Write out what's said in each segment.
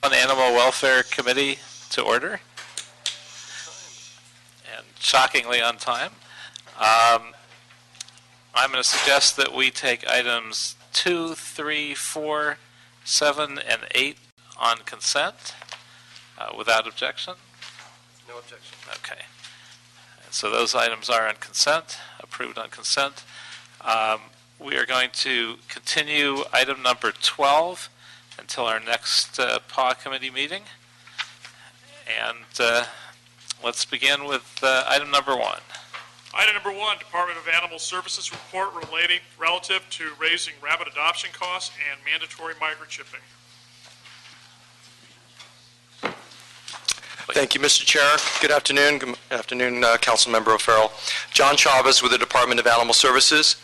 On Animal Welfare Committee to order, and shockingly on time. I'm going to suggest that we take items 2, 3, 4, 7, and 8 on consent without objection. No objection. Okay. And so those items are on consent, approved on consent. We are going to continue item number 12 until our next PAW committee meeting. And let's begin with item number 1. Item number 1, Department of Animal Services report relative to raising rabbit adoption costs and mandatory microchipping. Thank you, Mr. Chair. Good afternoon. Good afternoon, Councilmember O'Farrell. John Chavez with the Department of Animal Services.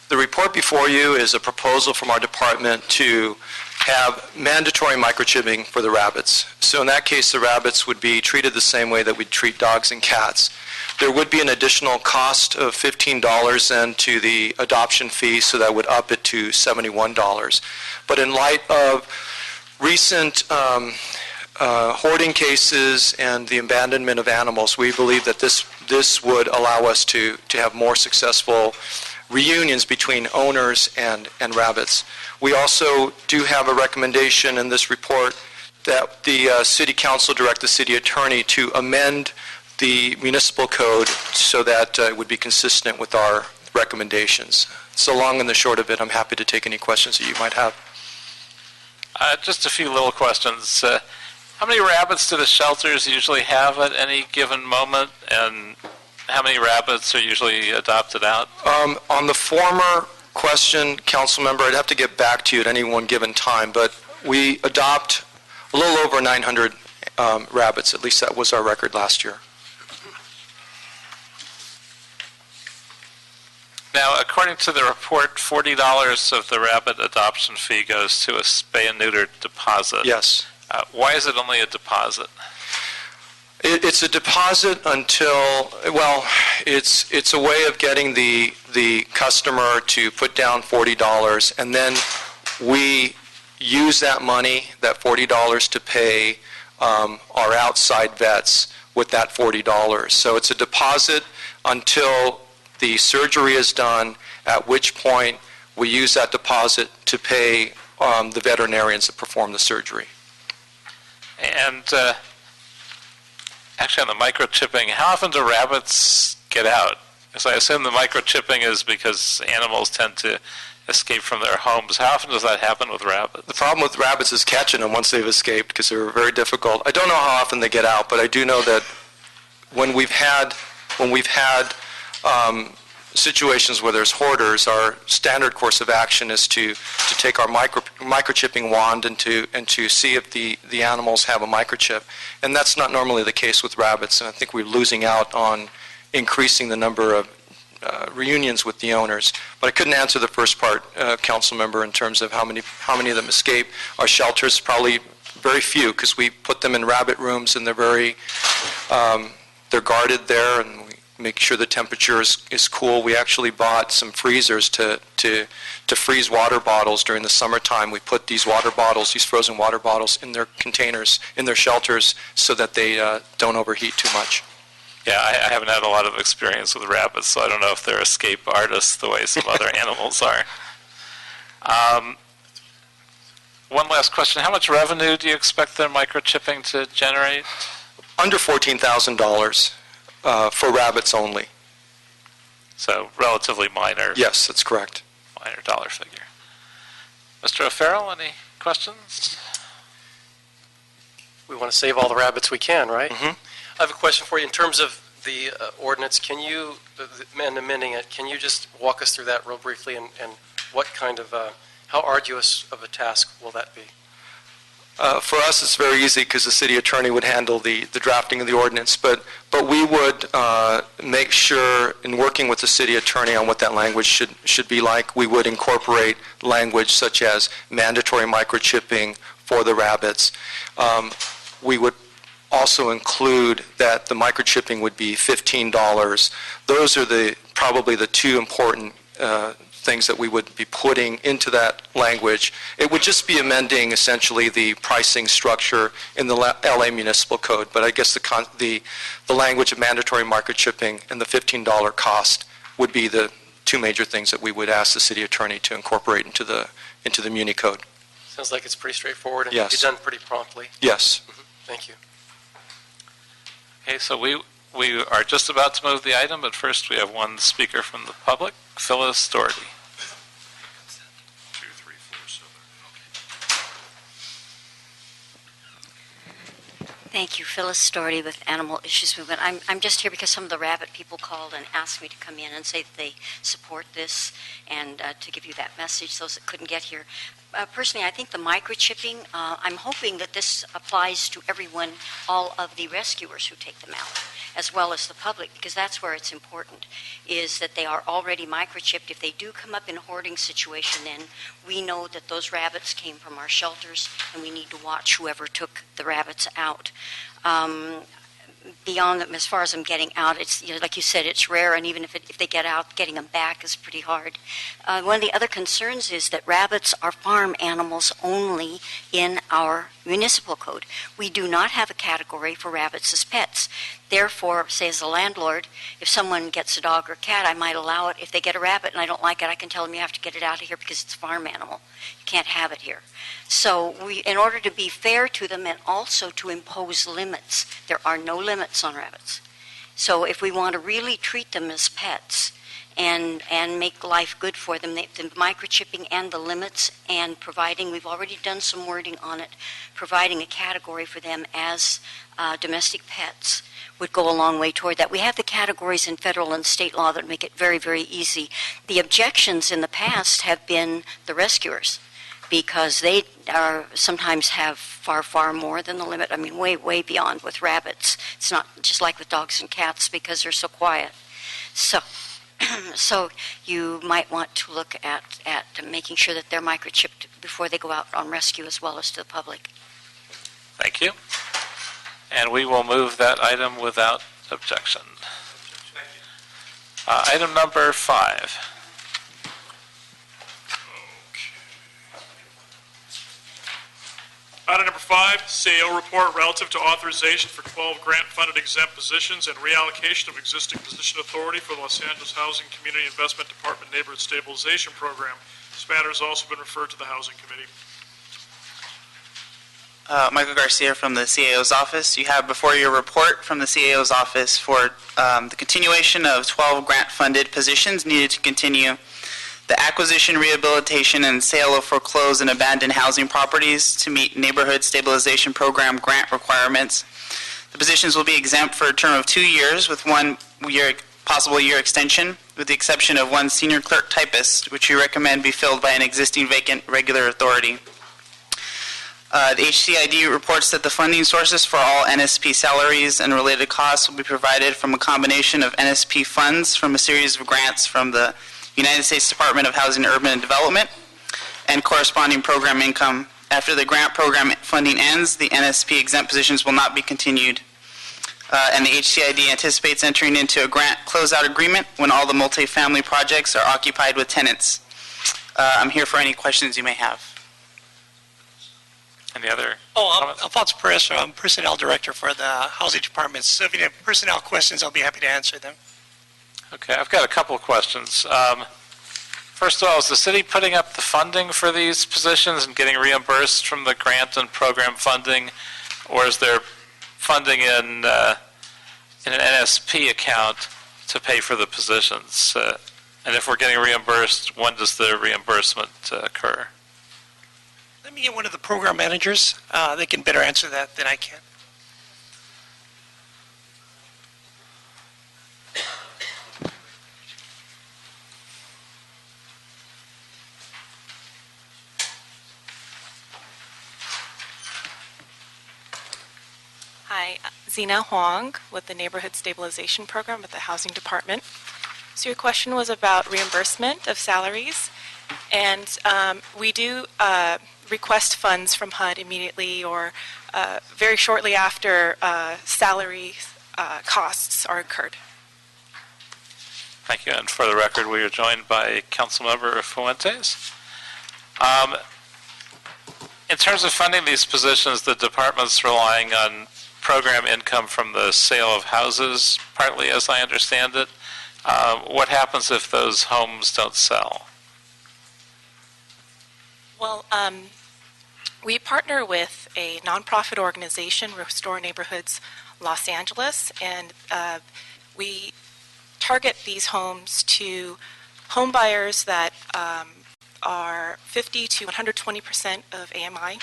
The report before you is a proposal from our department to have mandatory microchipping for the rabbits. So in that case, the rabbits would be treated the same way that we treat dogs and cats. There would be an additional cost of $15 then to the adoption fee, so that would up it to $71. But in light of recent hoarding cases and the abandonment of animals, we believe that this would allow us to have more successful reunions between owners and rabbits. We also do have a recommendation in this report that the City Council direct the City Attorney to amend the municipal code so that it would be consistent with our recommendations. So long and the short of it, I'm happy to take any questions that you might have. Just a few little questions. How many rabbits do the shelters usually have at any given moment, and how many rabbits are usually adopted out? On the former question, Council Member, I'd have to get back to you at any one given time, but we adopt a little over 900 rabbits. At least that was our record last year. Now, according to the report, $40 of the rabbit adoption fee goes to a spay and neuter deposit. Yes. Why is it only a deposit? It's a deposit until, well, it's a way of getting the customer to put down $40, and then we use that money, that $40, to pay our outside vets with that $40. So it's a deposit until the surgery is done, at which point we use that deposit to pay the veterinarians that perform the surgery. And actually, on the microchipping, how often do rabbits get out? Because I assume the microchipping is because animals tend to escape from their homes. How often does that happen with rabbits? The problem with rabbits is catching them once they've escaped, because they're very difficult. I don't know how often they get out, but I do know that when we've had situations where there's hoarders, our standard course of action is to take our microchipping wand and to see if the animals have a microchip. And that's not normally the case with rabbits, and I think we're losing out on increasing the number of reunions with the owners. But I couldn't answer the first part, Council Member, in terms of how many of them escape. Our shelters, probably very few, because we put them in rabbit rooms, and they're guarded there, and we make sure the temperature is cool. We actually bought some freezers to freeze water bottles during the summertime. We put these frozen water bottles in their containers, in their shelters, so that they don't overheat too much. Yeah, I haven't had a lot of experience with rabbits, so I don't know if they're escape artists the way some other animals are. One last question. How much revenue do you expect their microchipping to generate? Under $14,000 for rabbits only. So relatively minor. Yes, that's correct. Minor dollar figure. Mr. O'Farrell, any questions? We want to save all the rabbits we can, right? Mm-hmm. I have a question for you. In terms of the ordinance, can you, and amending it, can you just walk us through that real briefly, and what kind of, how arduous of a task will that be? For us, it's very easy, because the city attorney would handle the drafting of the ordinance, but we would make sure, in working with the city attorney on what that language should be like, we would incorporate language such as mandatory microchipping for the rabbits. We would also include that the microchipping would be $15. Those are probably the two important things that we would be putting into that language. It would just be amending essentially the pricing structure in the LA Municipal Code, but I guess the language of mandatory market shipping and the $15 cost would be the two major things that we would ask the city attorney to incorporate into the Muni Code. Sounds like it's pretty straightforward and Yes. be done pretty promptly. Yes. Thank you. Okay, so we are just about to move the item, but first we have one speaker from the public, Phyllis Doherty. 2, 3, 4, 7. Thank you. Phyllis Doherty with Animal Issues Movement. I'm just here because some of the rabbit people called and asked me to come in and say that they support this and to give you that message, those that couldn't get here. Personally, I think the microchipping, I'm hoping that this applies to everyone, all of the rescuers who take them out, as well as the public, because that's where it's important, is that they are already microchipped. If they do come up in a hoarding situation, then we know that those rabbits came from our shelters, and we need to watch whoever took the rabbits out. Beyond them, as far as them getting out, it's, like you said, it's rare, and even if they get out, getting them back is pretty hard. One of the other concerns is that rabbits are farm animals only in our municipal code. We do not have a category for rabbits as pets. Therefore, say as a landlord, if someone gets a dog or cat, I might allow it. If they get a rabbit and I don't like it, I can tell them you have to get it out of here because it's a farm animal. You can't have it here. So in order to be fair to them and also to impose limits, there are no limits on rabbits. So if we want to really treat them as pets and make life good for them, the microchipping and the limits and providing, we've already done some wording on it, providing a category for them as domestic pets would go a long way toward that. We have the categories in federal and state law that make it very, very easy. The objections in the past have been the rescuers, because they sometimes have far, far more than the limit. I mean, way, way beyond with rabbits. It's not just like with dogs and cats because they're so quiet. So you might want to look at making sure that they're microchipped before they go out on rescue as well as to the public. Thank you. And we will move that item without objection. Item number 5. Item number 5, CAO report relative to authorization for 12 grant-funded exempt positions and reallocation of existing position authority for the Los Angeles Housing Community Investment Department Neighborhood Stabilization Program. This matter has also been referred to the Housing Committee. Michael Garcia from the CAO's office. You have before your report from the CAO's office for the continuation of 12 grant-funded positions needed to continue the acquisition, rehabilitation, and sale of foreclosed and abandoned housing properties to meet Neighborhood Stabilization Program grant requirements. The positions will be exempt for a term of 2 years with 1 year, possible year extension, with the exception of 1 senior clerk typist, which we recommend be filled by an existing vacant regular authority. The HCID reports that the funding sources for all NSP salaries and related costs will be provided from a combination of NSP funds from a series of grants from the United States Department of Housing and Urban Development and corresponding program income. After the grant program funding ends, the NSP exempt positions will not be continued. And the HCID anticipates entering into a grant closeout agreement when all the multifamily projects are occupied with tenants. I'm here for any questions you may have. Any other I'm comments? Alfonso Perez. I'm Personnel Director for the Housing Department. So if you have personnel questions, I'll be happy to answer them. Okay, I've got a couple of questions. First of all, is the city putting up the funding for these positions and getting reimbursed from the grant and program funding, or is there funding in an NSP account to pay for the positions? And if we're getting reimbursed, when does the reimbursement occur? Let me get one of the program managers. They can better answer that than I can. Hi, Zena Huang with the Neighborhood Stabilization Program at the Housing Department. So your question was about reimbursement of salaries, and we do request funds from HUD immediately or very shortly after salary costs are incurred. Thank you. And for the record, we are joined by Councilmember Fuentes. In terms of funding these positions, the department's relying on program income from the sale of houses, partly as I understand it. What happens if those homes don't sell? Well, we partner with a nonprofit organization, Restore Neighborhoods Los Angeles, and we target these homes to home buyers that are 50 to 120% of AMI.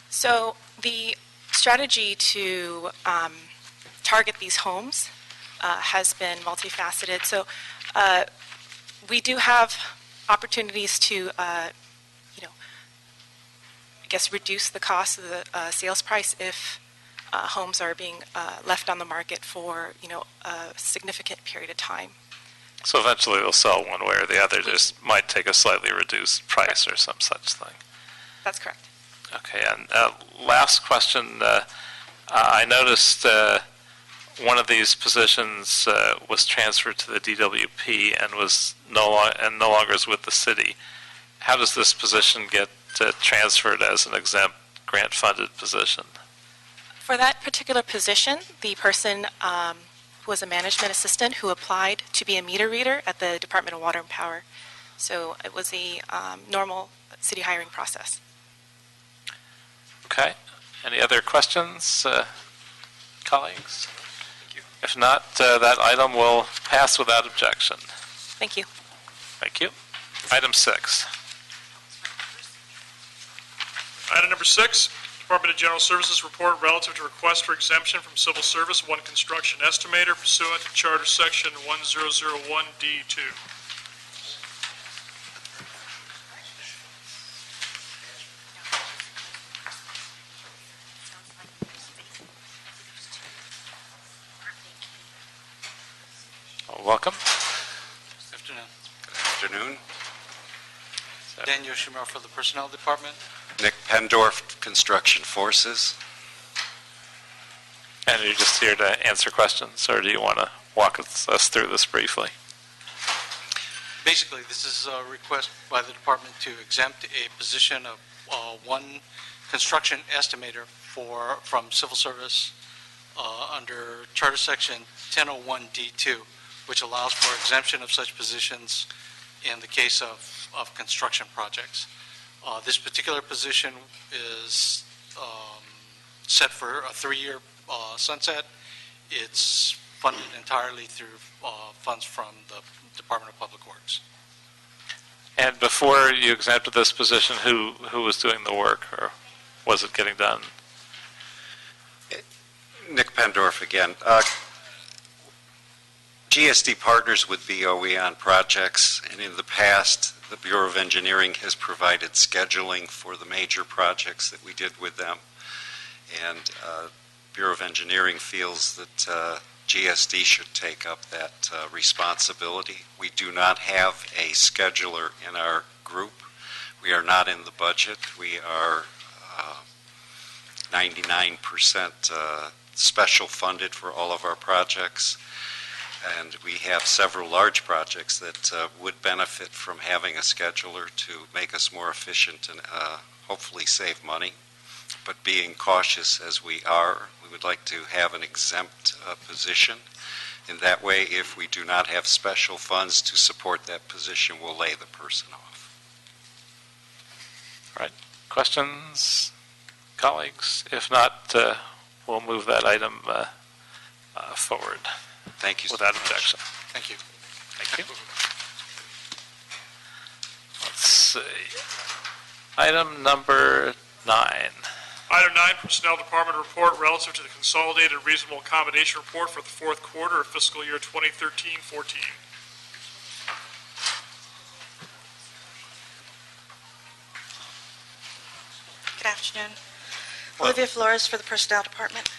So the strategy to target these homes has been multifaceted. So we do have opportunities to reduce the cost of the sales price if homes are being left on the market for, a significant period of time. So eventually they'll sell one way or the other, just might take a slightly reduced price or some such thing. That's correct. Okay, and last question. I noticed one of these positions was transferred to the DWP and was no longer is with the city. How does this position get transferred as an exempt grant-funded position? For that particular position, the person was a management assistant who applied to be a meter reader at the Department of Water and Power. So it was a normal city hiring process. Okay. Any other questions, colleagues? Thank you. If not, that item will pass without objection. Thank you. Thank you. Item 6. Item number 6, Department of General Services report relative to request for exemption from civil service, one construction estimator pursuant to Charter Section 1001D2. Welcome. Good afternoon. Daniel Schumer for the Personnel Department. Nick Pendorf, Construction Forces. And you're just here to answer questions, or do you want to walk us through this briefly? Basically, this is a request by the department to exempt a position of one construction estimator from civil service under Charter Section 1001D2, which allows for exemption of such positions in the case of construction projects. This particular position is set for a 3-year sunset. It's funded entirely through funds from the Department of Public Works. And before you exempted this position, who was doing the work, or was it getting done? Nick Pendorf again. GSD partners with BOE on projects, and in the past, the Bureau of Engineering has provided scheduling for the major projects that we did with them. And Bureau of Engineering feels that GSD should take up that responsibility. We do not have a scheduler in our group. We are not in the budget. We are 99% special funded for all of our projects. And we have several large projects that would benefit from having a scheduler to make us more efficient and hopefully save money. But being cautious as we are, we would like to have an exempt position. In that way, if we do not have special funds to support that position, we'll lay the person off. All right. Questions, colleagues? If not, we'll move that item forward. Thank you. Without objection. Thank you. Thank you. Let's see. Item number 9. Item 9, Personnel Department report relative to the Consolidated Reasonable Accommodation Report for the fourth quarter of fiscal year 2013-14. Good afternoon. Olivia Flores for the Personnel Department.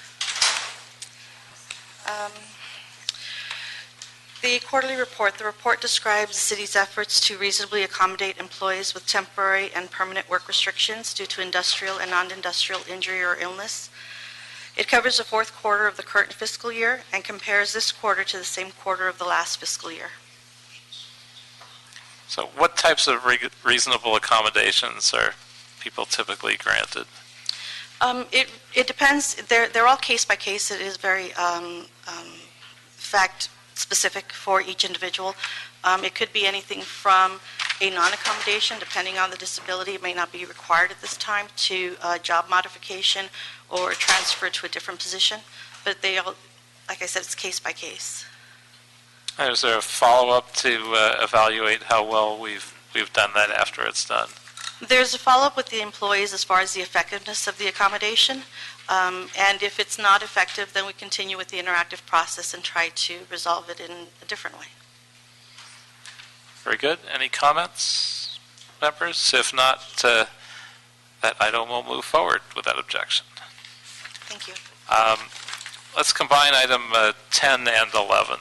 The quarterly report. The report describes the city's efforts to reasonably accommodate employees with temporary and permanent work restrictions due to industrial and non-industrial injury or illness. It covers the fourth quarter of the current fiscal year and compares this quarter to the same quarter of the last fiscal year. So what types of reasonable accommodations are people typically granted? It depends. They're all case by case. It is very fact specific for each individual. It could be anything from a non-accommodation, depending on the disability. It may not be required at this time, to a job modification or a transfer to a different position. But they all, like I said, it's case by case. And is there a follow-up to evaluate how well we've done that after it's done? There's a follow-up with the employees as far as the effectiveness of the accommodation. And if it's not effective, then we continue with the interactive process and try to resolve it in a different way. Very good. Any comments, members? If not, that item will move forward without objection. Thank you. Let's combine item 10 and 11.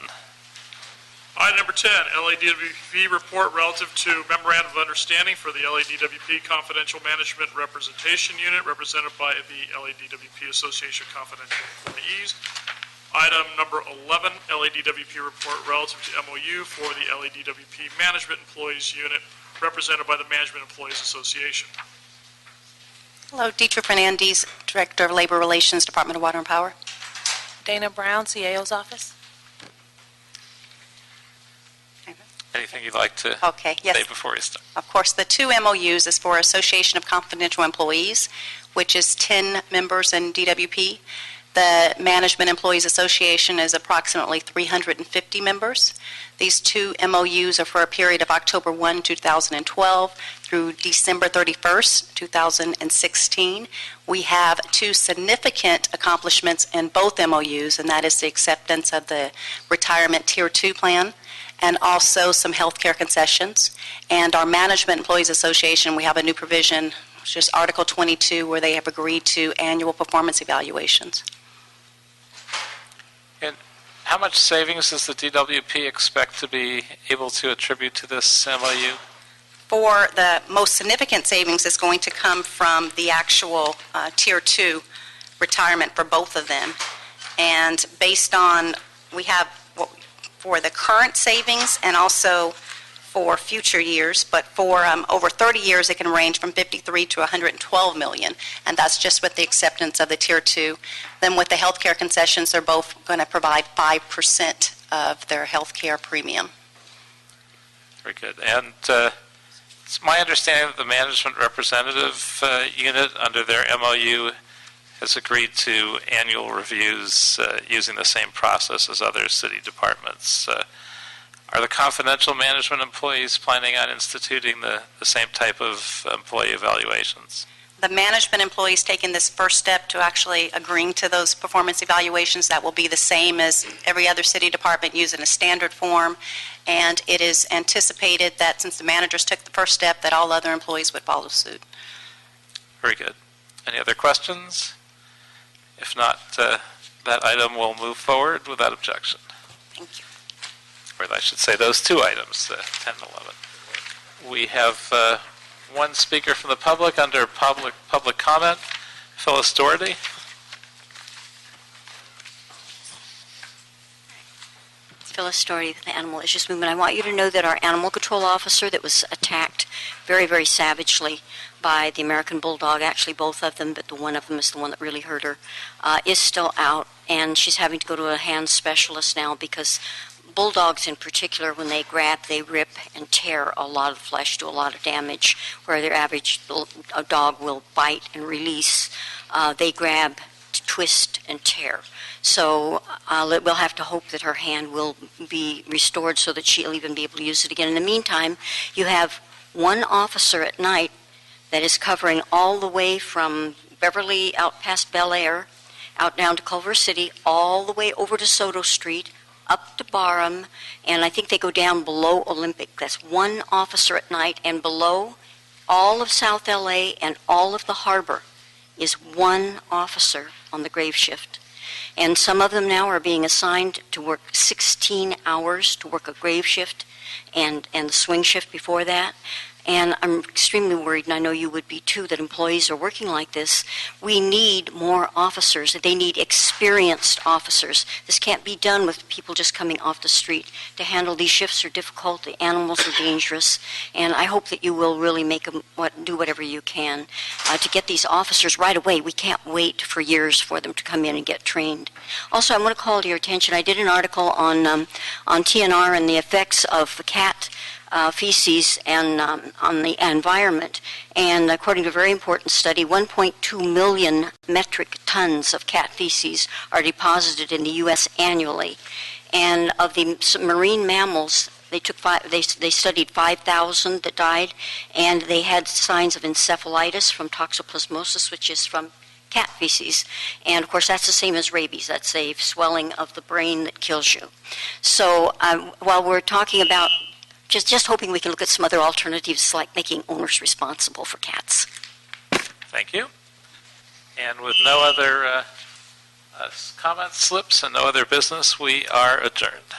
Item number 10, LADWP report relative to memorandum of understanding for the LADWP Confidential Management Representation Unit represented by the LADWP Association of Confidential Employees. Item number 11, LADWP report relative to MOU for the LADWP Management Employees Unit represented by the Management Employees Association. Hello, Deetra Fernandez, Director of Labor Relations, Department of Water and Power. Dana Brown, CAO's office. Anything you'd like to Okay, yes. say before we start? Of course, the two MOUs is for Association of Confidential Employees, which is 10 members in DWP. The Management Employees Association is approximately 350 members. These two MOUs are for a period of October 1, 2012 through December 31st, 2016. We have two significant accomplishments in both MOUs, and that is the acceptance of the Retirement Tier 2 plan and also some health care concessions. And our Management Employees Association, we have a new provision, which is Article 22, where they have agreed to annual performance evaluations. And how much savings does the DWP expect to be able to attribute to this MOU? For the most significant savings is going to come from the actual Tier 2 retirement for both of them. And based on, we have for the current savings and also for future years, but for over 30 years it can range from 53 to 112 million, and that's just with the acceptance of the Tier 2. Then with the health care concessions, they're both going to provide 5% of their health care premium. Very good. And it's my understanding that the Management Representative Unit under their MOU has agreed to annual reviews using the same process as other city departments. Are the confidential management employees planning on instituting the same type of employee evaluations? The management employees taking this first step to actually agreeing to those performance evaluations. That will be the same as every other city department using a standard form, and it is anticipated that since the managers took the first step that all other employees would follow suit. Very good. Any other questions? If not, that item will move forward without objection. Thank you. Or I should say those two items, 10 and 11. We have one speaker from the public under public comment, Phyllis Doherty. Phyllis Doherty with the Animal Issues Movement. I want you to know that our animal control officer that was attacked very, very savagely by the American Bulldog, actually both of them, but the one of them is the one that really hurt her, is still out, and she's having to go to a hand specialist now because bulldogs in particular, when they grab, they rip and tear a lot of flesh, do a lot of damage, where their average dog will bite and release. They grab, twist, and tear. So we'll have to hope that her hand will be restored so that she'll even be able to use it again. In the meantime, you have one officer at night that is covering all the way from Beverly out past Bel Air, out down to Culver City, all the way over to Soto Street, up to Barham, and I think they go down below Olympic. That's one officer at night, and below all of South LA and all of the harbor is one officer on the grave shift. And some of them now are being assigned to work 16 hours to work a grave shift and the swing shift before that. And I'm extremely worried, and I know you would be too, that employees are working like this. We need more officers. They need experienced officers. This can't be done with people just coming off the street. To handle these shifts are difficult. The animals are dangerous. And I hope that you will really do whatever you can to get these officers right away. We can't wait for years for them to come in and get trained. Also, I want to call to your attention, I did an article on TNR and the effects of cat feces and on the environment. And according to a very important study, 1.2 million metric tons of cat feces are deposited in the U.S. annually. And of the marine mammals, they studied 5,000 that died, and they had signs of encephalitis from toxoplasmosis, which is from cat feces. And of course, that's the same as rabies. That's a swelling of the brain that kills you. So while we're talking about just hoping we can look at some other alternatives, like making owners responsible for cats. Thank you. And with no other comments, slips, and no other business, we are adjourned.